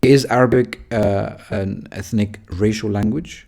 Is Arabic an ethnic racial language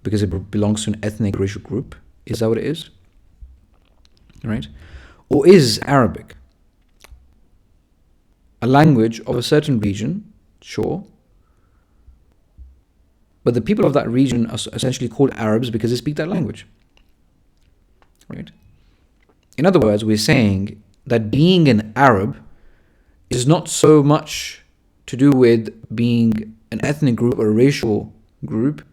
because it belongs to an ethnic racial group? Is that what it is? Right? Or is Arabic a language of a certain region? Sure. But the people of that region are essentially called Arabs because they speak that language. Right? In other words, we're saying that being an Arab is not so much to do with being an ethnic group or a racial group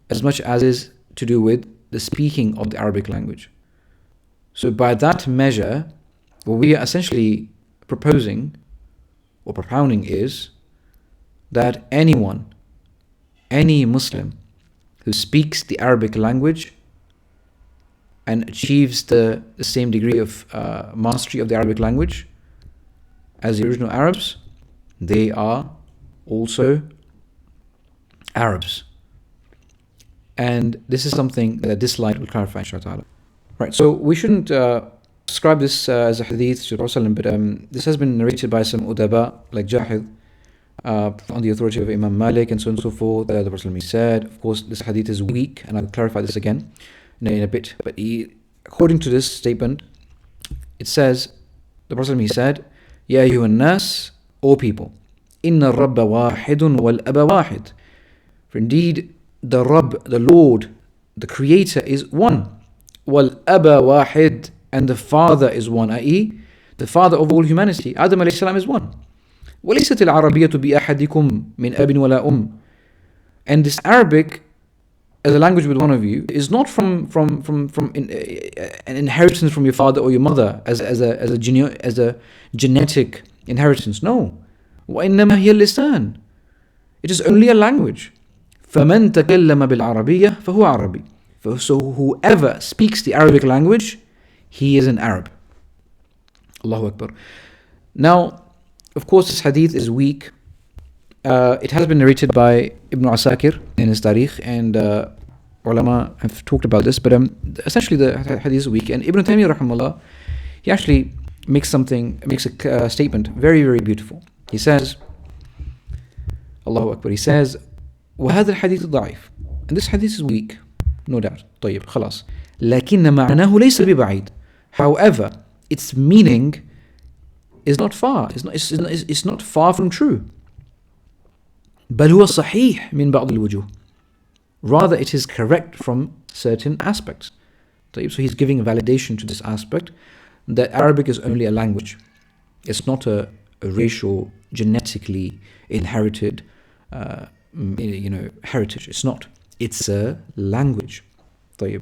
as much as is to do with the speaking of the Arabic language. So by that measure, what we are essentially proposing or propounding is that anyone, any Muslim who speaks the Arabic language and achieves the same degree of mastery of the Arabic language as the original Arabs, they are also Arabs. And this is something that this slide will clarify, inshallah. Right, so we shouldn't describe this as a hadith to Rasulullah, but this has been narrated by some udaba, like Jahid, on the authority of Imam Malik and so on and so forth. The Prophet said, of course, this hadith is weak, and I'll clarify this again in a bit. But according to this statement, it says, the Prophet said, Ya ayyuhan nas, O people, inna rabba wahidun wal aba wahid. For indeed, the Rabb, the Lord, the Creator is one. Wal aba wahid, and the Father is one, i.e., the Father of all humanity. Adam alayhi salam is one. وَلَيْسَتِ الْعَرَبِيَّةُ بِأَحَدِكُمْ مِنْ أَبٍ وَلَا And this Arabic, as a language with one of you, is not from an inheritance from your father or your mother as a genetic inheritance. No. وَإِنَّمَا هِيَ اللِّسَانِ. It is only a language. فَمَنْ تَكَلَّمَ بِالْعَرَبِيَّةِ فَهُوَ عَرَبِي. So whoever speaks the Arabic language, he is an Arab. Allahu Akbar. Now, of course, this hadith is weak. It has been narrated by Ibn Asakir in his Tarikh, and ulama have talked about this, but essentially the hadith is weak. And Ibn Taymiyyah, rahimahullah, he actually makes a statement very, very beautiful. He says, Allahu Akbar, he says, وَهَذَا الْحَدِيثُ ضَعِيفٌ. And this hadith is weak, no doubt. طيب, خلاص. لكن معناه ليس ببعيد. However, its meaning is not far. It's not far from true. بل هو صحيح من بعض الوجوه. Rather, it is correct from certain aspects. So he's giving a validation to this aspect that Arabic is only a language. It's not a racial, genetically inherited, heritage. It's not. It's a language. طيب.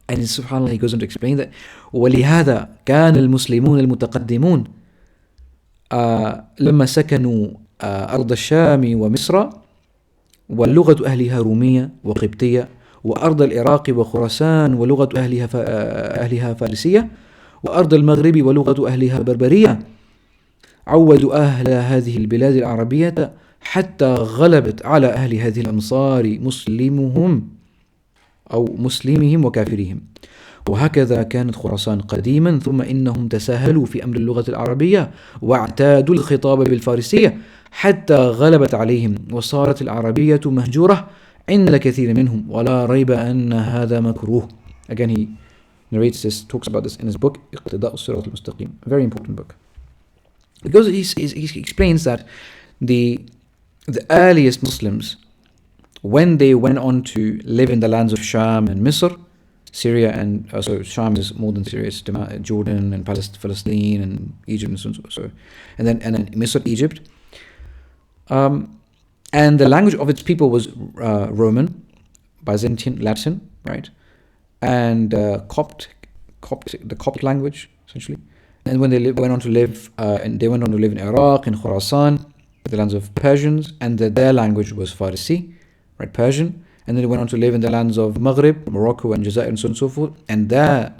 And subhanAllah, he goes on to explain that ولهذا كان المسلمون المتقدمون لما سكنوا أرض الشام ومصر واللغة أهلها رومية وقبطية وأرض العراق وخراسان ولغة أهلها فارسية وأرض المغرب ولغة أهلها بربرية عودوا أهل هذه البلاد العربية حتى غلبت على أهل هذه الأمصار مسلمهم وكافرهم. وهكذا كانت خراسان قديما، ثم إنهم تساهلوا في أمر اللغة العربية واعتادوا الخطاب بالفارسية حتى غلبت عليهم وصارت العربية مهجورة عند كثير منهم ولا ريب أن هذا مكروه. Again, he narrates this, talks about this in his book اقتداء الصراط المستقيم, a very important book, because he explains that the earliest Muslims, when they went on to live in the lands of Sham and Misr, Syria, and so Sham is more than Syria, it's Jordan and Palestine and Egypt and so, and then Misr, Egypt, and the language of its people was Roman, Byzantine, Latin, right, and the Copt language essentially. And when they went on to live in Iraq and Khorasan, the lands of Persians, and their language was Farsi, right, Persian. And then they went on to live in the lands of Maghrib, Morocco and Jazair and so on and so forth, and their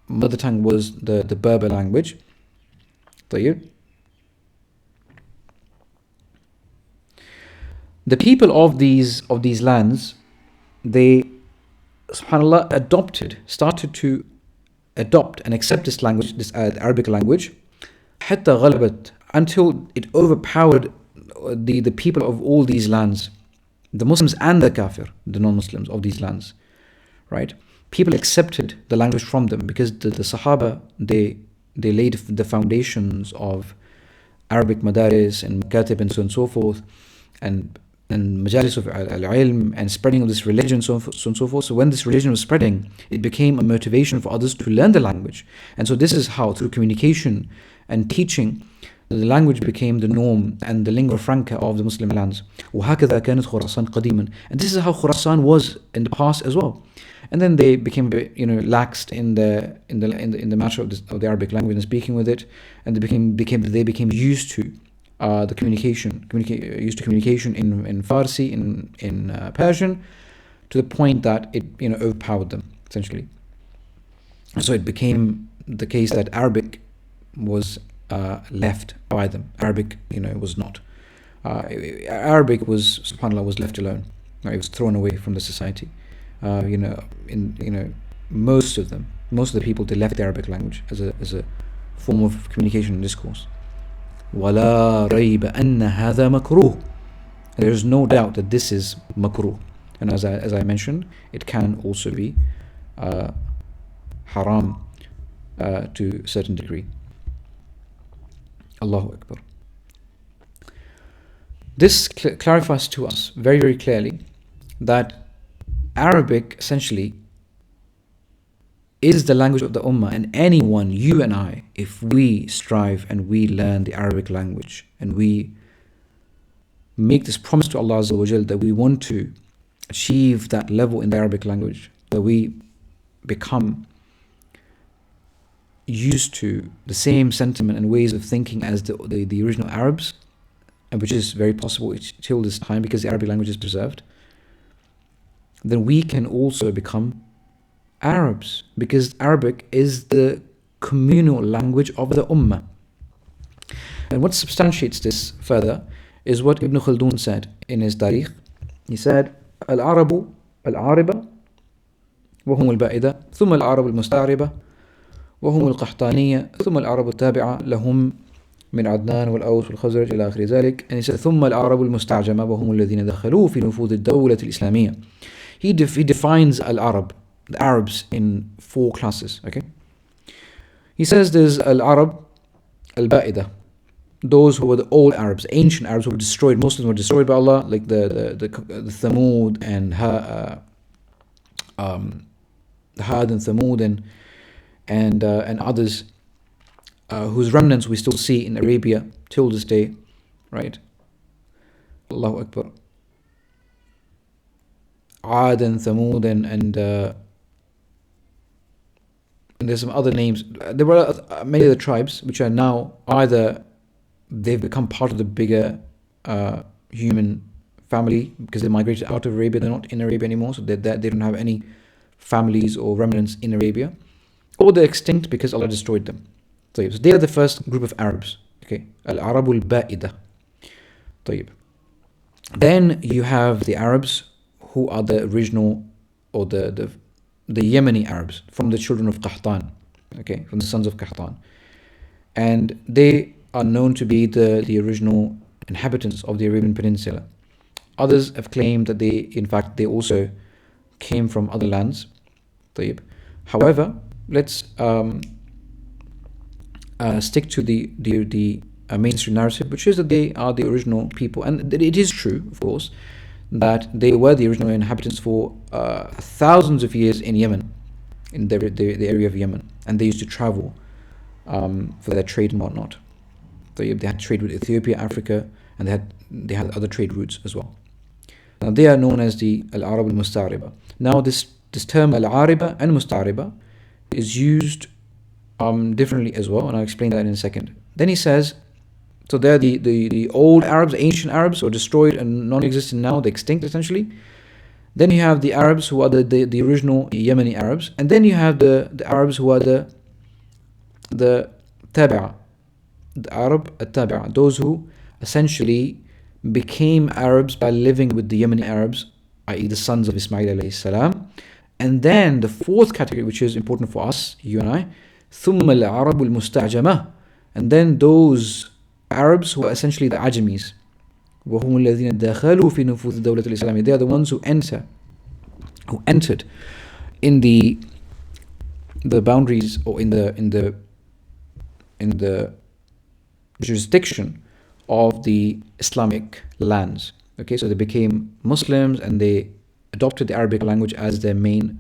mother tongue was the Berber language. طيب. The people of these lands, they, subhanAllah, started to adopt and accept this language, this Arabic language, حتى غلبت, until it overpowered the people of all these lands, the Muslims and the kafir, the non-Muslims of these lands, right? People accepted the language from them because the Sahaba, they laid the foundations of Arabic madaris and makatib and so on and so forth, and majalis of al-ilm and spreading of this religion, so on and so forth. So when this religion was spreading, it became a motivation for others to learn the language. And so this is how, through communication and teaching, the language became the norm and the lingua franca of the Muslim lands. وَهَكَذَا كَانَتْ خُرَاسَانَ قَدِيمًا. And this is how Khurasan was in the past as well. And then they became a bit, laxed in the matter of the Arabic language and speaking with it, and they became used to the communication in Farsi, in Persian, to the point that it overpowered them essentially. So it became the case that Arabic was left by them. Arabic, was not. Arabic was, subhanAllah, was left alone. It was thrown away from the society. Most of the people, they left the Arabic language as a form of communication and discourse. وَلَا رَيْبَ أَنَّ هَذَا مَكْرُوهٌ. There is no doubt that this is makruh. And as I mentioned, it can also be haram to a certain degree. Allahu Akbar. This clarifies to us very, very clearly that Arabic essentially is the language of the Ummah, and anyone, you and I, if we strive and we learn the Arabic language and we make this promise to Allah Azza wa Jal that we want to achieve that level in the Arabic language, that we become used to the same sentiment and ways of thinking as the original Arabs, and which is very possible till this time because the Arabic language is preserved, then we can also become Arabs, because Arabic is the communal language of the Ummah. And what substantiates this further is what Ibn Khaldun said in his Tarikh. He said, Al-Arabu al-Ariba وهم البائدة ثم العرب المستعربة وهم القحطانية ثم العرب التابعة لهم من عدنان والأوس والخزرج إلى آخر ذلك. And he said ثم العرب المستعجمة وهم الذين دخلوا في نفوذ الدولة الإسلامية. He defines Al-Arab, the Arabs, in 4 classes. Okay, he says there's Al-Arab Al-Ba'ida, those who were the old Arabs, ancient Arabs who were destroyed. Most of them were destroyed by Allah, like the Thamud and Had and Thamud and others, whose remnants we still see in Arabia till this day, right? Allahu Akbar. Ad and Thamud and there's some other names. There were many of the tribes which are now either they've become part of the bigger human family because they migrated out of Arabia. They're not in Arabia anymore, so they don't have any families or remnants in Arabia, or they're extinct because Allah destroyed them. So they are the first group of Arabs. Okay, Al-Arabu al-Ba'ida. Then you have the Arabs who are the original, or the Yemeni Arabs from the children of Qahtan, okay, from the sons of Qahtan, and they are known to be the original inhabitants of the Arabian Peninsula. Others have claimed that they also came from other lands. However, let's stick to the mainstream narrative, which is that they are the original people, and it is true, of course, that they were the original inhabitants for thousands of years in Yemen, in the area of Yemen, and they used to travel for their trade and whatnot. They had trade with Ethiopia, Africa, and they had other trade routes as well. Now they are known as the Al-Arab al-Musta'riba. Now this term Al-Ariba and Musta'riba is used differently as well, and I'll explain that in a second. Then he says, so they're the old Arabs, ancient Arabs, who are destroyed and non-existent now, they're extinct essentially. Then you have the Arabs who are the original Yemeni Arabs, and then you have the Arabs who are the Tabi'a, the Arab al-Tabi'a, those who essentially became Arabs by living with the Yemeni Arabs, i.e. the sons of Ismail alayhi salam. And then the 4th category, which is important for us, you and I, ثُمَّ الْعَرَبُ الْمُسْتَعْجَمَةِ, and then those Arabs who are essentially the Ajamis, وهم الذين دخلوا في نفوذ الدولة الإسلامية. They are the ones who entered in the boundaries, or in the jurisdiction of the Islamic lands. Okay, so they became Muslims and they adopted the Arabic language as their main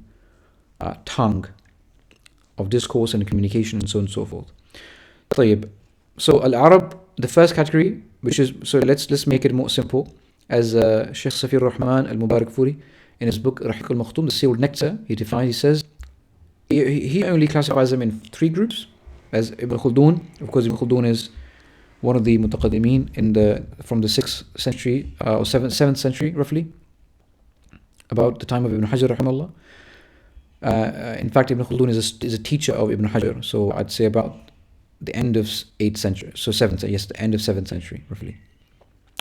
tongue of discourse and communication, and so on and so forth. طيب. So Al-Arab, the first category, which is, so let's make it more simple, as Sheikh Safir Rahman Al-Mubarak Furi in his book Rahiq Al-Makhtum, The Sealed Nectar, he says, he only classifies them in three groups, as Ibn Khaldun. Of course, Ibn Khaldun is one of the mutaqaddimin from the 6th century or 7th century roughly, about the time of Ibn Hajar rahimahullah. In fact, Ibn Khaldun is a teacher of Ibn Hajar, so I'd say about the end of 8th century, so 7th, yes, the end of 7th century roughly,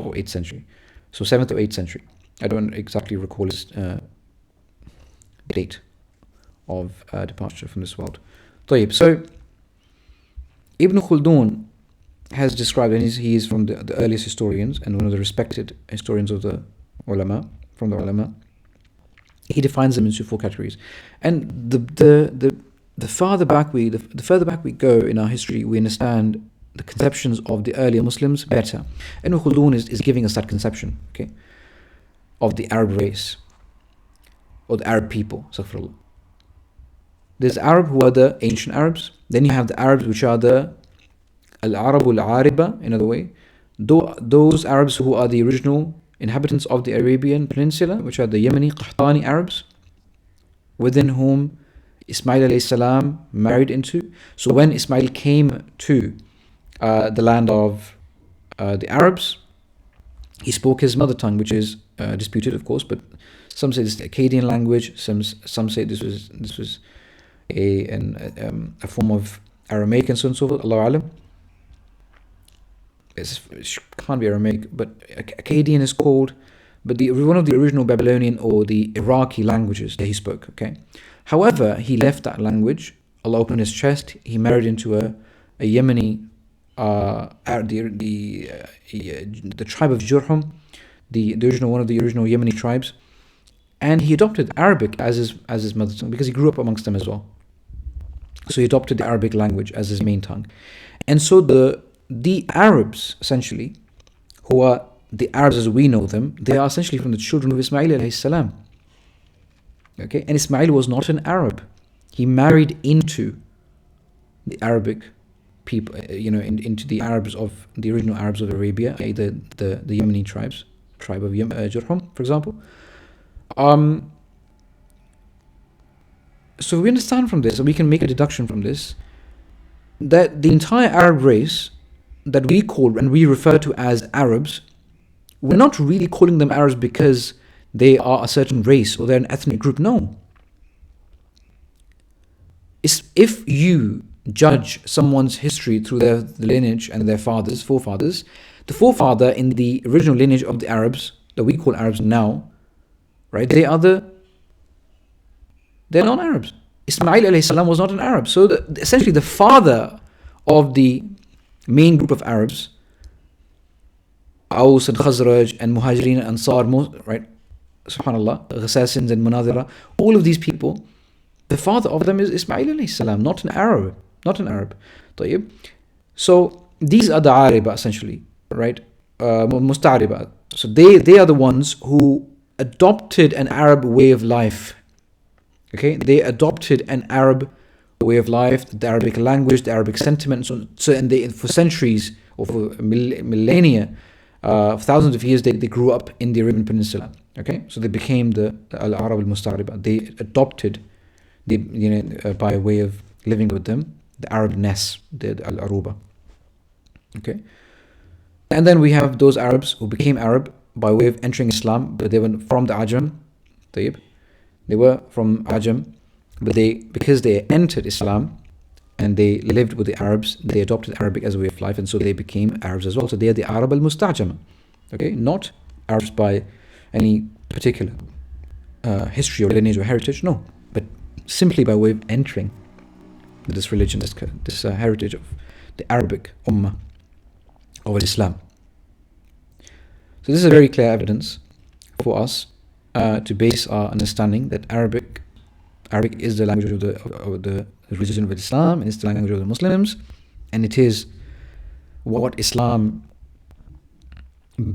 or 8th century, so 7th or 8th century. I don't exactly recall his date of departure from this world. طيب. So Ibn Khaldun has described, and he is from the earliest historians and one of the respected historians of the ulama, from the ulama. He defines them into four categories, and the further back we go in our history, we understand the conceptions of the earlier Muslims better. And Ibn Khaldun is giving us that conception, okay, of the Arab race or the Arab people. Astaghfirullah. There's Arab, who are the ancient Arabs. Then you have the Arabs, which are the Al-Arab al-Ariba, in other way, those Arabs who are the original inhabitants of the Arabian Peninsula, which are the Yemeni Qahtani Arabs, within whom Ismail alayhi salam married into. So when Ismail came to the land of the Arabs, he spoke his mother tongue, which is disputed, of course, but some say this is the Akkadian language, some say this was a form of Aramaic, and so on and so forth. Allahu alam. It can't be Aramaic, but Akkadian is called, but one of the original Babylonian or the Iraqi languages that he spoke. Okay, however, he left that language. Allah opened his chest. He married into a Yemeni, the tribe of Jurhum, one of the original Yemeni tribes, and he adopted Arabic as his mother tongue because he grew up amongst them as well. So he adopted the Arabic language as his main tongue, and so the Arabs, essentially, who are the Arabs as we know them, they are essentially from the children of Ismail alayhi salam. Okay, and Ismail was not an Arab. He married into the Arabic people, into the Arabs of the original Arabs of Arabia, the Yemeni tribe of Jurhum, for example. So we understand from this, and we can make a deduction from this, that the entire Arab race that we call and we refer to as Arabs, we're not really calling them Arabs because they are a certain race or they're an ethnic group. No. If you judge someone's history through their lineage and their forefathers, the forefather in the original lineage of the Arabs that we call Arabs now, right? They're non-Arabs. Ismail alayhi salam was not an Arab. So essentially the father of the main group of Arabs, Aus and Khazraj and Muhajirin and Ansar, right? Subhanallah, Ghassasins and Munadira, all of these people, the father of them is Ismail alayhi salam, not an Arab. طيب. So these are the Ariba, essentially, right? Musta'ariba. So they are the ones who adopted an Arab way of life. Okay, they adopted an Arab way of life, the Arabic language, the Arabic sentiment. So and they, for centuries or for millennia, thousands of years, they grew up in the Arabian Peninsula. Okay, so they became the Al-Arab al-Musta'ariba. They adopted by way of living with them, the Arabness, the Al-Aruba. Okay, and then we have those Arabs who became Arab by way of entering Islam, but they were from the Ajam. They were from Ajam, but because they entered Islam and they lived with the Arabs, they adopted Arabic as a way of life, and so they became Arabs as well. So they are the Arab al-Mustajama. Okay, not Arabs by any particular history or lineage or heritage, no, but simply by way of entering this religion, this heritage of the Arabic Ummah of Islam. So this is a very clear evidence for us to base our understanding that Arabic is the language of the religion of Islam, and it's the language of the Muslims, and it is what Islam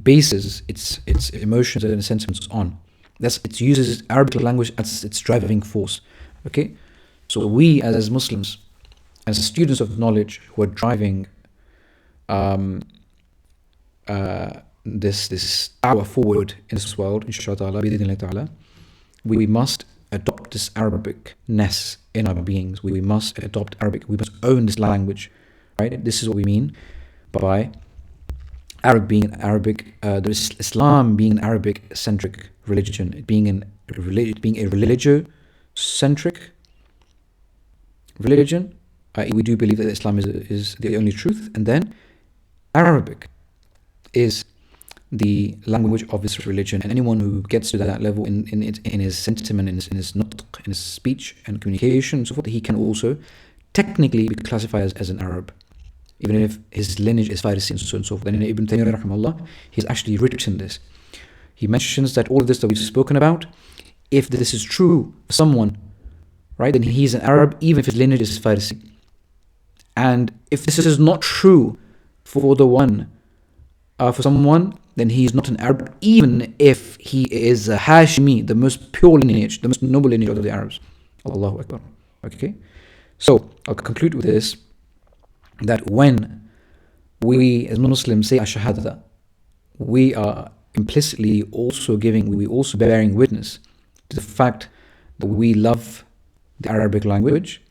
bases its emotions and sentiments on. It uses Arabic language as its driving force. Okay, so we as Muslims, as students of knowledge who are driving this da'wah forward in this world, inshallah, we must adopt this Arabic-ness in our beings. We must adopt Arabic. We must own this language, right? This is what we mean by Arab being an Arabic, Islam being an Arabic-centric religion, it being a religio-centric religion. We do believe that Islam is the only truth, and then Arabic is the language of this religion, and anyone who gets to that level in his sentiment, in his nutq, in his speech and communication and so forth, he can also technically be classified as an Arab, even if his lineage is Farisi and so on and so forth. And Ibn Taymiyyah rahimahullah, he's actually written this. He mentions that all of this that we've spoken about, if this is true for someone, right, then he's an Arab even if his lineage is Farisi. And if this is not true for someone, then he is not an Arab, even if he is a Hashimi, the most pure lineage, the most noble lineage of the Arabs. Allahu Akbar. Okay? So, I'll conclude with this, that when we as Muslims say Ashahada, we are implicitly also bearing witness to the fact that we love the Arabic language,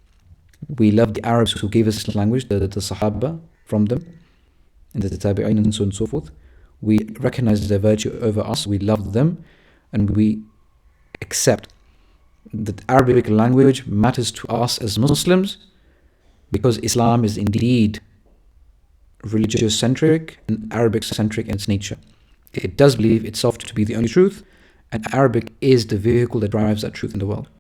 we love the Arabs who gave us the language, the Sahaba from them, and the Tabi'in and so on and so forth. We recognize their virtue over us, we love them, and we accept that Arabic language matters to us as Muslims because Islam is indeed religious-centric and Arabic-centric in its nature. It does believe itself to be the only truth, and Arabic is the vehicle that drives that truth in the world.